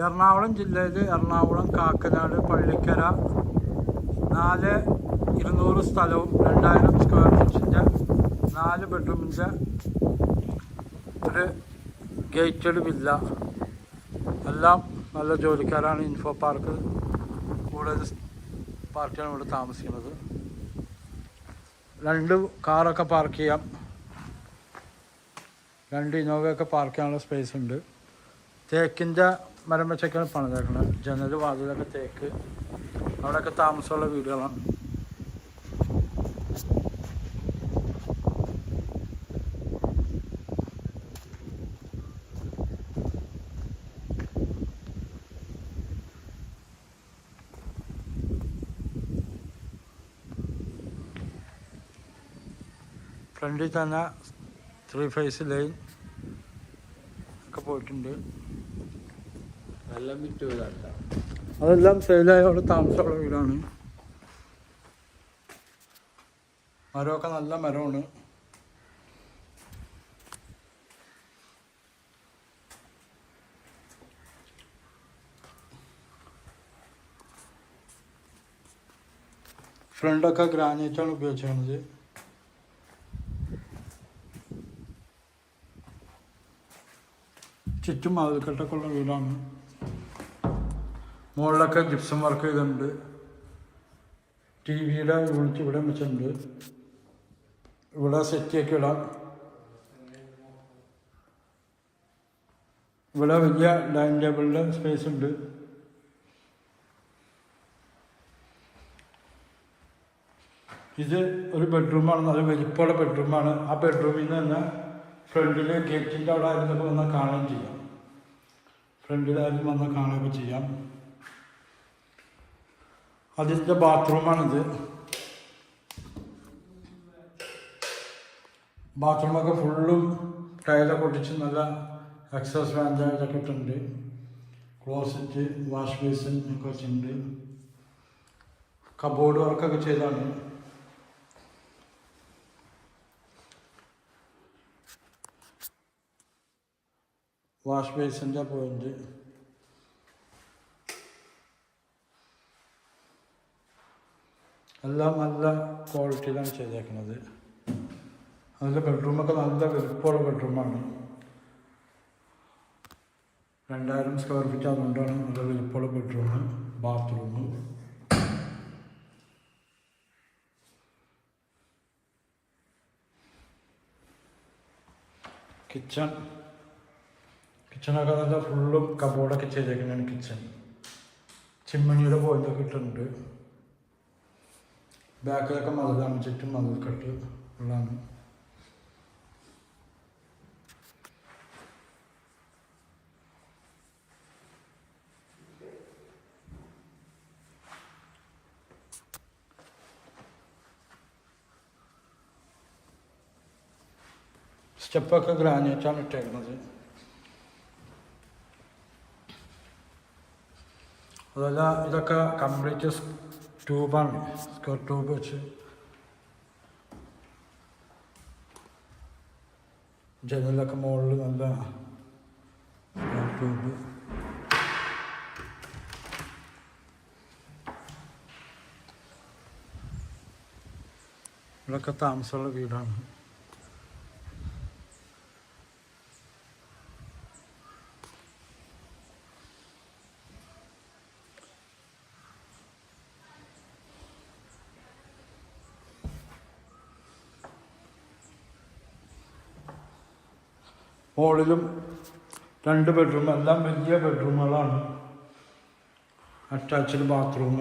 എറണാകുളം ജില്ലയിൽ എറണാകുളം കാക്കനാട് പള്ളിക്കര 4,200 സ്ഥലവും 2000 സ്ക്വയർ ഫീറ്റിൻ്റെ 4 ബെഡ്റൂമിൻ്റെ ഒരു ഗേറ്റഡ് വില്ല. എല്ലാം നല്ല ജോലിക്കാരാണ്. ഇൻഫോ പാർക്ക് കൂടുതൽ പാർട്ടിയാണ് ഇവിടെ താമസിക്കുന്നത്. 2 കാറൊക്കെ പാർക്ക് ചെയ്യാം, 2 ഇന്നോവയൊക്കെ പാർക്ക് ചെയ്യാനുള്ള സ്പേസ് ഉണ്ട്. തേക്കിൻ്റെ മരം വെച്ചൊക്കെയാണ് പണിതേക്കുന്നത്. ജനൽ വാതിലൊക്കെ തേക്ക്. അവിടെയൊക്കെ താമസമുള്ള വീടുകളാണ്. ഫ്രണ്ടിൽ തന്നെ 3 ഫേസ് ലൈൻ ഒക്കെ പോയിട്ടുണ്ട്. അതെല്ലാം സെയിലായ അവിടെ താമസമുള്ള വീടാണ്. മരമൊക്കെ നല്ല മരമാണ്. ഫ്രണ്ടൊക്കെ ഗ്രാനൈറ്റാണ് ഉപയോഗിച്ചിരുന്നത്. ചുറ്റും മതിൽക്കെട്ടൊക്കെ ഉള്ള വീടാണ്. മുകളിലൊക്കെ ജിപ്സം വർക്ക് ചെയ്തിട്ടുണ്ട്. TV-യുടെ യൂണിറ്റ് ഇവിടെ വെച്ചിട്ടുണ്ട്. ഇവിടെ സെറ്റിയൊക്കെ ഇടാം. ഇവിടെ വലിയ ഡൈനിങ് ടേബിളിൻ്റെ സ്പേസ് ഉണ്ട്. ഇത് ഒരു ബെഡ്റൂമാണ്, നല്ല വലിപ്പമുള്ള ബെഡ്റൂമാണ്. ആ ബെഡ്റൂമിൽ നിന്ന് തന്നെ ഫ്രണ്ടിൽ ഗേറ്റിൻ്റെ അവിടെ ആയിരുന്നപ്പോൾ വന്നാൽ കാണുകയും ചെയ്യാം. ഫ്രണ്ടിലായിരുന്നു വന്നാൽ കാണുകയൊക്കെ ചെയ്യാം. അതിൻ്റെ ബാത്റൂമാണിത്. ബാത്റൂമൊക്കെ ഫുള്ളും ടൈലൊക്കെ ഒട്ടിച്ച് നല്ല എക്സോസ് ഫാൻറ്റൊക്കെ ഇട്ടുണ്ട്. ക്ലോസറ്റ്, വാഷ് ബേസിൻ ഒക്കെ വെച്ചിട്ടുണ്ട്. കബോർഡ് വർക്കൊക്കെ ചെയ്താണ്. വാഷ് ബേസിൻ്റെ പോയിന്റ്. എല്ലാം നല്ല ക്വാളിറ്റിയിലാണ് ചെയ്തേക്കുന്നത്. അതിൻ്റെ ബെഡ്റൂമൊക്കെ നല്ല വലുപ്പമുള്ള ബെഡ്റൂമാണ്. 2000 സ്ക്വയർ ഫീറ്റ് അതുകൊണ്ടാണ് നല്ല വലുപ്പമുള്ള ബെഡ്റൂം. ബാത്റൂം, കിച്ചണൊക്കെ നല്ല ഫുള്ളും കബോർഡൊക്കെ ചെയ്തേക്കുന്നതാണ് കിച്ചൺ. ചിമ്മണിയുടെ പോയിൻ്റൊക്കെ ഇട്ടിട്ടുണ്ട്. ബാക്കിലൊക്കെ മതിലാണ്, ചുറ്റും മതിൽക്കെട്ട് ഉള്ളതാണ്. സ്റ്റെപ്പൊക്കെ ഗ്രാനൈറ്റാണ് ഇട്ടേക്കുന്നത്. അതല്ല, ഇതൊക്കെ കംപ്ലീറ്റ് ട്യൂബാണ്. സ്ക്വയർ ട്യൂബ് വെച്ച് ജനലൊക്കെ മുകളിൽ നല്ല ട്യൂബ്. ഇതൊക്കെ താമസമുള്ള വീടാണ്. ഹോളിലും 2 ബെഡ്റൂം, എല്ലാം വലിയ ബെഡ്റൂമുകളാണ്. Attached bathroom.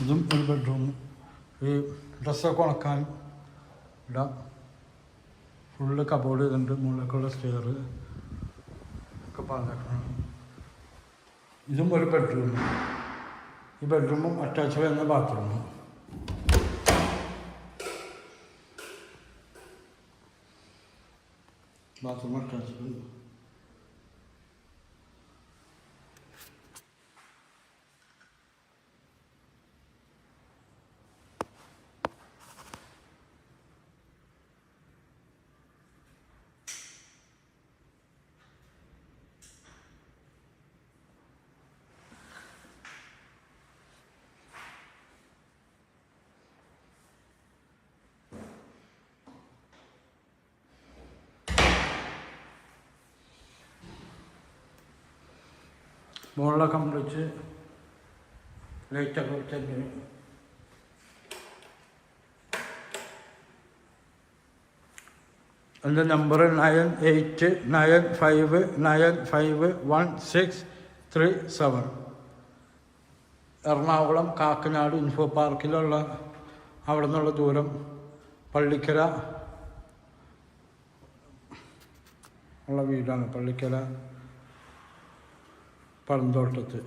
ഇതും ഒരു ബെഡ്റൂം. ഈ ഡ്രസ്സൊക്കെ ഉണക്കാൻ ഇടാം. ഫുള്ള് കബോർഡ് ചെയ്തിട്ടുണ്ട്. മുകളിലേക്കുള്ള സ്റ്റെയർ ഒക്കെ പറഞ്ഞേക്കണം. ഇതും ഒരു ബെഡ്റൂം. ഈ ബെഡ്റൂമും അറ്റാച്ച് ചെയ്യുന്ന ബാത്റൂമും. Bathroom attach. മുകളിലൊക്കെ വിളിച്ച് ലൈറ്റൊക്കെ വെച്ച് എൻ്റെ നമ്പർ 9895951637. എറണാകുളം കാക്കനാട് ഇൻഫോ പാർക്കിലുള്ള അവിടെ നിന്നുള്ള ദൂരം പള്ളിക്കര ഉള്ള വീടാണ്. പള്ളിക്കര പഴന്തോട്ടത്ത്.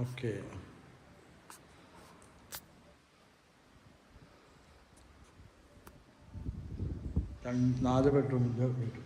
ഓക്കെ. 4 ബെഡ്റൂമിൻ്റെ വീട്.